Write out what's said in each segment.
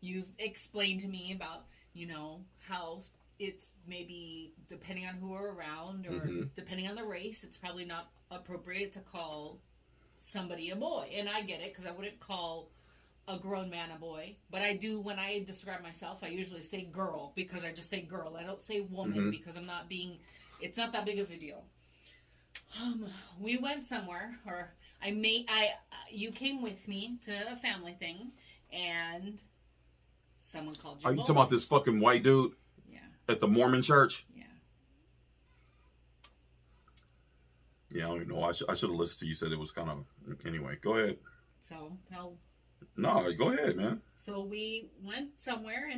You've explained to me about, how it's maybe depending on who are around or depending on the race, it's probably not appropriate to call somebody a boy. And I get it because I wouldn't call a grown man a boy. But I do, when I describe myself, I usually say girl because I just say girl. I don't say woman because it's not that big of a deal. We went somewhere, or you came with me to a family thing, and someone called you. Are you talking about this fucking white dude? Yeah. At the Mormon church? Yeah. Yeah, I don't even know. I should have listened to you. Said it was kind of... Anyway, go ahead. So, No, go ahead, man. So we went somewhere,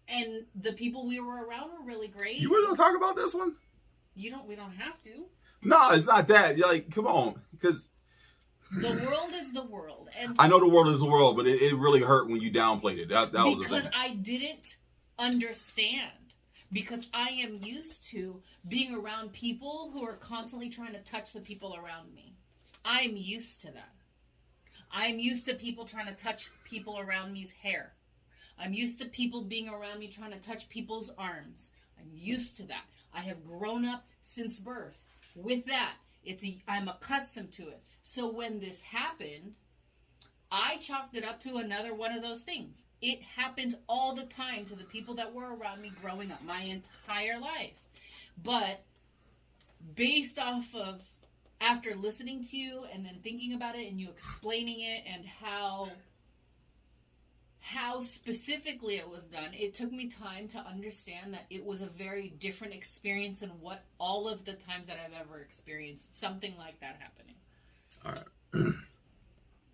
and the people we were around were really great. You really don't talk about this one? We don't have to. No, it's not that. Like, come on, because the world is the world, and I know the world is the world, but it really hurt when you downplayed it. That was the thing. Because I didn't understand. Because I am used to being around people who are constantly trying to touch the people around me. I'm used to that. I'm used to people trying to touch people around me's hair. I'm used to people being around me trying to touch people's arms. I'm used to that. I have grown up since birth with that. I'm accustomed to it. So when this happened, I chalked it up to another one of those things. It happens all the time to the people that were around me growing up my entire life. But based off of after listening to you and then thinking about it and you explaining it and how specifically it was done, it took me time to understand that it was a very different experience than what all of the times that I've ever experienced something like that happening. All right.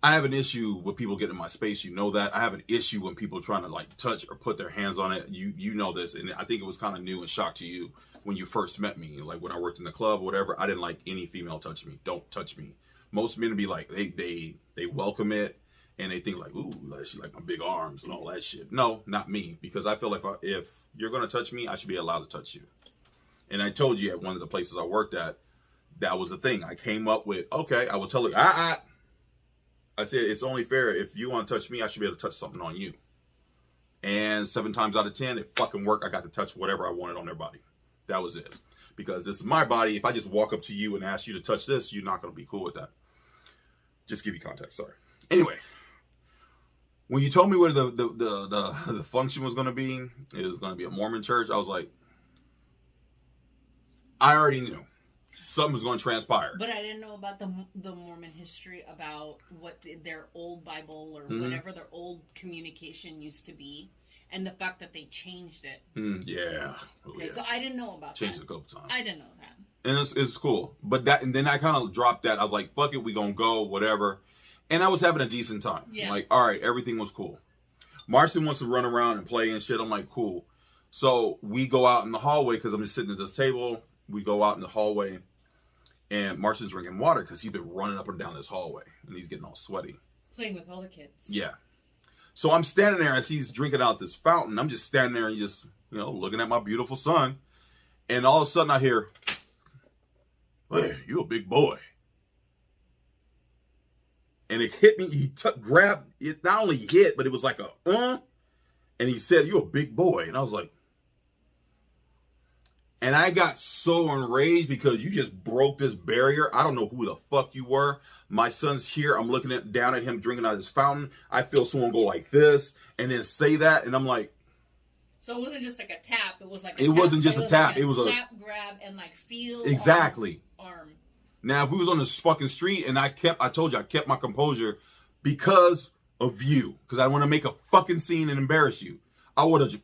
I have an issue with people getting in my space. You know that. I have an issue when people trying to like touch or put their hands on it. You know this, and I think it was kind of new and shock to you when you first met me. Like when I worked in the club or whatever, I didn't like any female touch me. Don't touch me. Most men be like they welcome it and they think like, ooh, she like my big arms and all that shit. No, not me, because I feel like if you're gonna touch me, I should be allowed to touch you. And I told you at one of the places I worked at, that was the thing. I came up with, okay, I will tell you, I said, it's only fair if you want to touch me, I should be able to touch something on you. And 7 times out of 10, it fucking worked. I got to touch whatever I wanted on their body. That was it. Because this is my body. If I just walk up to you and ask you to touch this, you're not going to be cool with that. Just give you context. Sorry. Anyway, when you told me where the function was going to be, it was going to be a Mormon church, I was like, I already knew. Something was going to transpire. But I didn't know about the Mormon history, about what their old Bible or whatever their old communication used to be, and the fact that they changed it. Yeah. Okay, so I didn't know about changed that. it a couple times. I didn't know that. And it's cool. But then I kind of dropped that. I was like, fuck it, we going to go, whatever. And I was having a decent time. Yeah. Like, all right, everything was cool. Marcin wants to run around and play and shit. I'm like, cool. So we go out in the hallway because I'm just sitting at this table. We go out in the hallway. And Marcin's drinking water because he's been running up and down this hallway. And he's getting all sweaty. Playing with all the kids. Yeah. So I'm standing there as he's drinking out this fountain. I'm just standing there and just, looking at my beautiful son. And all of a sudden I hear, hey, you a big boy. And it hit me. He grabbed, it not only hit, but it was like and he said, you a big boy. And I was like, and I got so enraged because you just broke this barrier. I don't know who the fuck you were. My son's here. I'm looking down at him drinking out of this fountain. I feel someone go like this and then say that. And I'm like. So it wasn't just like a tap. It was like it wasn't just a tap. Like it was a slap, grab, and like feel. Exactly. Arm. Now, if we was on this fucking street and I told you I kept my composure because of you. Because I want to make a fucking scene and embarrass you. I would have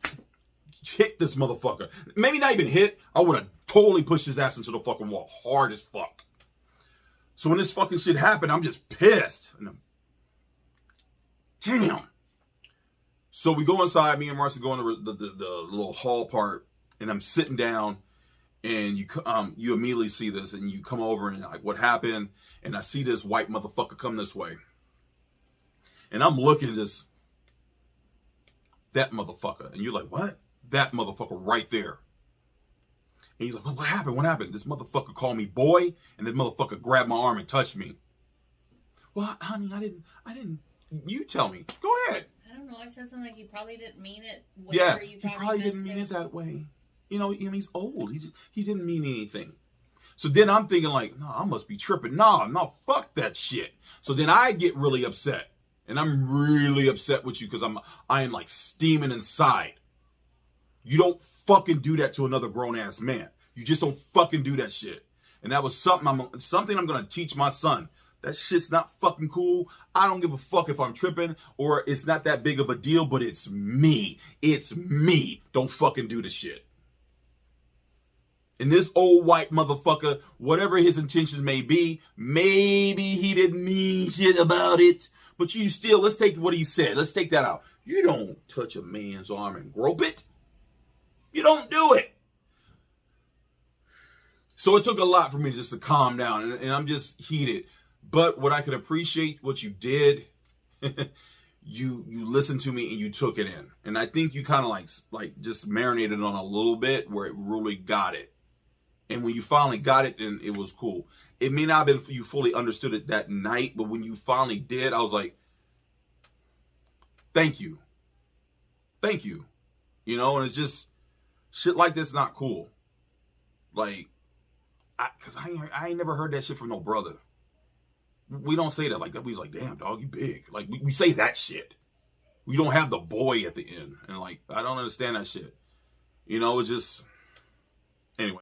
hit this motherfucker. Maybe not even hit. I would have totally pushed his ass into the fucking wall. Hard as fuck. So when this fucking shit happened, I'm just pissed. Damn. So we go inside. Me and Marcin go in the little hall part. And I'm sitting down. And you immediately see this. And you come over and like, what happened? And I see this white motherfucker come this way. And I'm looking at this. That motherfucker. And you're like, what? That motherfucker right there. And he's like, well, what happened? What happened? This motherfucker called me boy, and this motherfucker grabbed my arm and touched me. Well, honey, I didn't. You tell me. Go ahead. I I don't know. I said something like he probably didn't mean it. Yeah, You he probably didn't mean it it that way. You know, he's old. He didn't mean anything. So then I'm thinking like, no, I must be tripping. No, fuck that shit. So then I get really upset. And I'm really upset with you because I am like steaming inside. You don't fucking do that to another grown ass man. You just don't fucking do that shit. And that was something I'm gonna teach my son. That shit's not fucking cool. I don't give a fuck if I'm tripping or it's not that big of a deal, but it's me. It's me. Don't fucking do the shit. And this old white motherfucker, whatever his intentions may be, maybe he didn't mean shit about it. But you still, let's take what he said. Let's take that out. You don't touch a man's arm and grope it. You don't do it. So it took a lot for me just to calm down. And I'm just heated. But what I can appreciate, what you did, you listened to me and you took it in. And I think you kind of like just marinated on a little bit where it really got it. And when you finally got it, then it was cool. It may not have been you fully understood it that night, but when you finally did, I was like, thank you. Thank you. You know, and it's just, shit like this not cool. Like, because I ain't never heard that shit from no brother. We don't say that like that. We was like, damn, dog, you big. Like, we say that shit. We don't have the boy at the end. And, like, I don't understand that shit. You know, it's just...